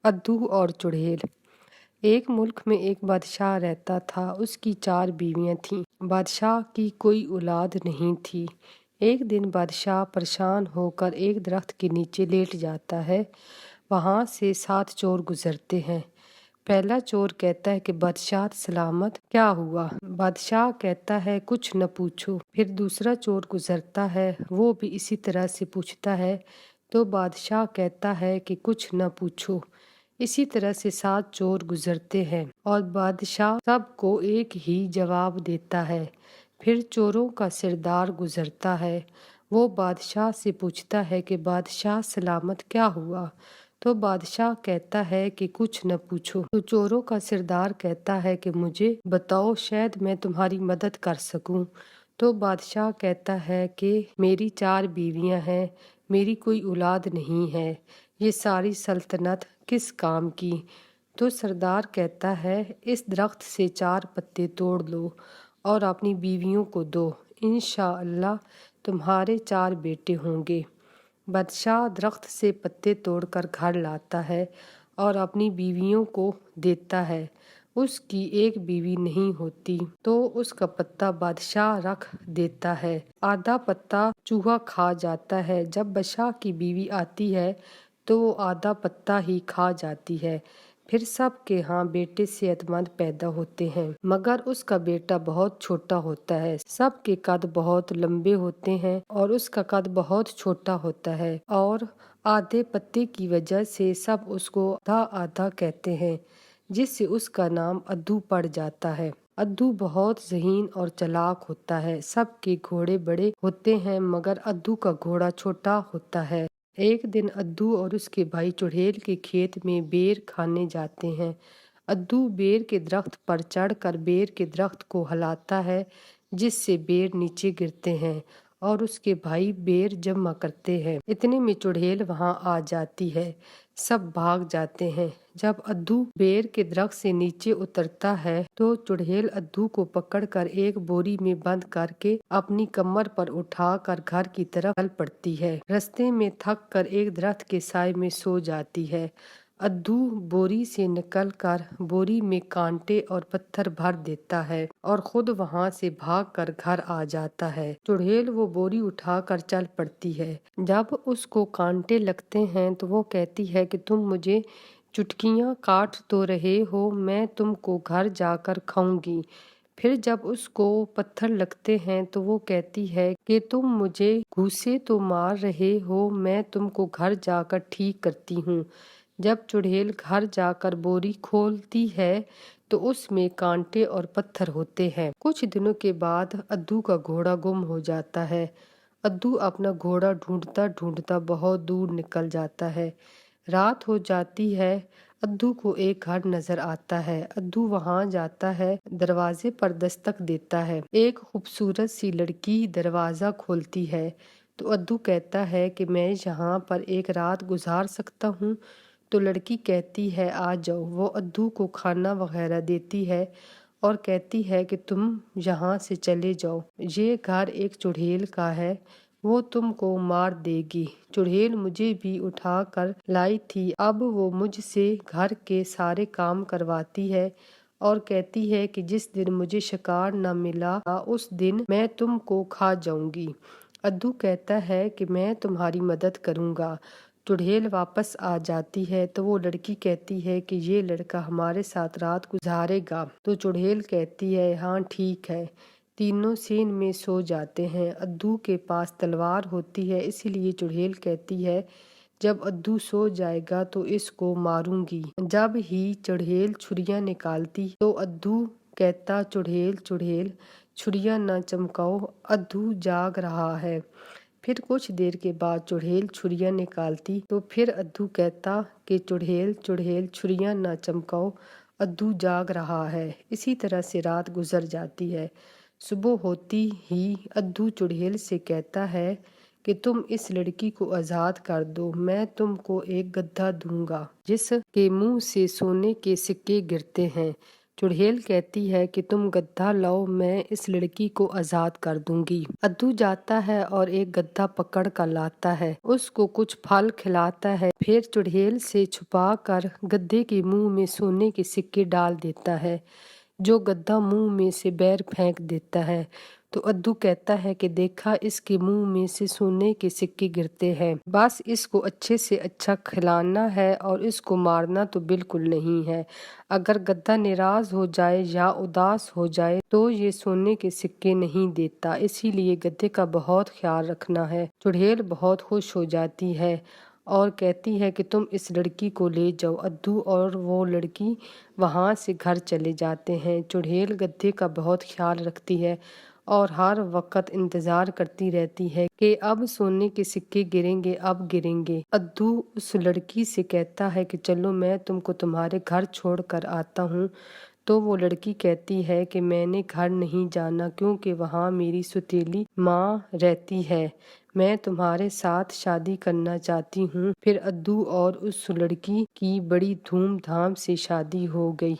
अद्दू और चुड़ैल। एक मुल्क में एक बादशाह रहता था। उसकी 4 बीवियां थीं। बादशाह की कोई औलाद नहीं थी। एक दिन बादशाह परेशान होकर एक दरख्त के नीचे लेट जाता है। वहां से 7 चोर गुजरते हैं। पहला चोर कहता है कि बादशाह सलामत, क्या हुआ? बादशाह कहता है कुछ न पूछो। फिर दूसरा चोर गुजरता है, वो भी इसी तरह से पूछता है तो बादशाह कहता है कि कुछ न पूछो। इसी तरह से 7 चोर गुजरते हैं और बादशाह सबको एक ही जवाब देता है। फिर चोरों का सरदार गुजरता है। वो बादशाह से पूछता है कि बादशाह सलामत, क्या हुआ? तो बादशाह कहता है कि कुछ न पूछो। तो चोरों का सरदार कहता है कि मुझे बताओ, शायद मैं तुम्हारी मदद कर सकूं। तो बादशाह कहता है कि मेरी 4 बीवियां हैं, मेरी कोई औलाद नहीं है, ये सारी सल्तनत किस काम की? तो सरदार कहता है इस दरख्त से 4 पत्ते तोड़ लो और अपनी बीवियों को दो, इंशाअल्लाह तुम्हारे 4 बेटे होंगे। बादशाह दरख्त से पत्ते तोड़कर घर लाता है और अपनी बीवियों को देता है। उसकी एक बीवी नहीं होती तो उसका पत्ता बादशाह रख देता है। आधा पत्ता चूहा खा जाता है। जब बादशाह की बीवी आती है तो वो आधा पत्ता ही खा जाती है। फिर सबके यहाँ बेटे सेहतमंद पैदा होते हैं, मगर उसका बेटा बहुत छोटा होता है। सबके कद बहुत लंबे होते हैं और उसका कद बहुत छोटा होता है और आधे पत्ते की वजह से सब उसको आधा आधा कहते हैं, जिससे उसका नाम अद्दू पड़ जाता है। अद्दू बहुत ज़हीन और चालाक होता है। सबके घोड़े बड़े होते हैं मगर अद्दू का घोड़ा छोटा होता है। एक दिन अद्दू और उसके भाई चुड़ैल के खेत में बेर खाने जाते हैं। अद्दू बेर के दरख्त पर चढ़कर बेर के दरख्त को हिलाता है, जिससे बेर नीचे गिरते हैं और उसके भाई बेर जमा करते हैं। इतने में चुड़ैल वहां आ जाती है। सब भाग जाते हैं। जब अद्दू बेर के दरख्त से नीचे उतरता है तो चुड़ैल अद्दू को पकड़कर एक बोरी में बंद करके अपनी कमर पर उठाकर घर की तरफ चल पड़ती है। रास्ते में थक कर एक दरख्त के साए में सो जाती है। अद्दू बोरी से निकलकर बोरी में कांटे और पत्थर भर देता है और खुद वहां से भागकर घर आ जाता है। चुड़ैल वो बोरी उठाकर चल पड़ती है। जब उसको कांटे लगते हैं तो वो कहती है कि तुम मुझे चुटकियां काट तो रहे हो, मैं तुमको घर जाकर खाऊंगी। फिर जब उसको पत्थर लगते हैं तो वो कहती है कि तुम मुझे घूंसे तो मार रहे हो, मैं तुमको घर जाकर ठीक करती हूँ। जब चुड़ैल घर जाकर बोरी खोलती है तो उसमें कांटे और पत्थर होते हैं। कुछ दिनों के बाद अद्दू का घोड़ा गुम हो जाता है। अद्दू अपना घोड़ा ढूंढता ढूंढता बहुत दूर निकल जाता है। रात हो जाती है। अद्दू को एक घर नजर आता है। अद्दू वहां जाता है, दरवाजे पर दस्तक देता है। एक खूबसूरत सी लड़की दरवाजा खोलती है तो अद्दू कहता है कि मैं यहाँ पर एक रात गुजार सकता हूँ। तो लड़की कहती है आ जाओ। वो अद्दू को खाना वगैरह देती है और कहती है कि तुम यहाँ से चले जाओ, ये घर एक चुड़ैल का है, वो तुमको मार देगी। चुड़ैल मुझे भी उठा कर लाई थी, अब वो मुझसे घर के सारे काम करवाती है और कहती है कि जिस दिन मुझे शिकार न मिला उस दिन मैं तुमको खा जाऊंगी। अद्दू कहता है कि मैं तुम्हारी मदद करूंगा। चुड़ैल वापस आ जाती है तो वो लड़की कहती है कि ये लड़का हमारे साथ रात गुजारेगा। तो चुड़ैल कहती है हाँ ठीक है। तीनों सीन में सो जाते हैं। अद्दू के पास तलवार होती है, इसीलिए चुड़ैल कहती है जब अद्दू सो जाएगा तो इसको मारूंगी। जब ही चुड़ैल छुरियां निकालती तो अद्दू कहता चुड़ैल चुड़ैल छुरियां न चमकाओ, अद्दू जाग रहा है। फिर कुछ देर के बाद चुड़ैल छुरियां निकालती तो फिर अद्दू कहता कि चुड़ैल चुड़ैल छुरियां न चमकाओ, अद्दू जाग रहा है। इसी तरह से रात गुजर जाती है। सुबह होती ही अद्दू चुड़ैल से कहता है कि तुम इस लड़की को आज़ाद कर दो, मैं तुमको एक गधा दूंगा जिसके मुंह से सोने के सिक्के गिरते हैं। चुड़ैल कहती है कि तुम गद्दा लाओ, मैं इस लड़की को आजाद कर दूंगी। अद्दू जाता है और एक गद्दा पकड़ कर लाता है, उसको कुछ फल खिलाता है, फिर चुड़ैल से छुपा कर गद्दे के मुंह में सोने के सिक्के डाल देता है, जो गद्दा मुंह में से बाहर फेंक देता है। तो अद्दू कहता है कि देखा, इसके मुंह में से सोने के सिक्के गिरते हैं, बस इसको अच्छे से अच्छा खिलाना है और इसको मारना तो बिल्कुल नहीं है। अगर गद्दा निराश हो जाए या उदास हो जाए तो ये सोने के सिक्के नहीं देता, इसीलिए गद्दे का बहुत ख्याल रखना है। चुड़ैल बहुत खुश हो जाती है और कहती है कि तुम इस लड़की को ले जाओ। अद्दू और वो लड़की वहाँ से घर चले जाते हैं। चुड़ैल गद्दे का बहुत ख्याल रखती है और हर वक्त इंतजार करती रहती है कि अब सोने के सिक्के गिरेंगे, अब गिरेंगे। अद्दू उस लड़की से कहता है कि चलो मैं तुमको तुम्हारे घर छोड़ कर आता हूँ। तो वो लड़की कहती है कि मैंने घर नहीं जाना, क्योंकि वहाँ मेरी सौतेली माँ रहती है, मैं तुम्हारे साथ शादी करना चाहती हूँ। फिर अद्दू और उस लड़की की बड़ी धूमधाम से शादी हो गई।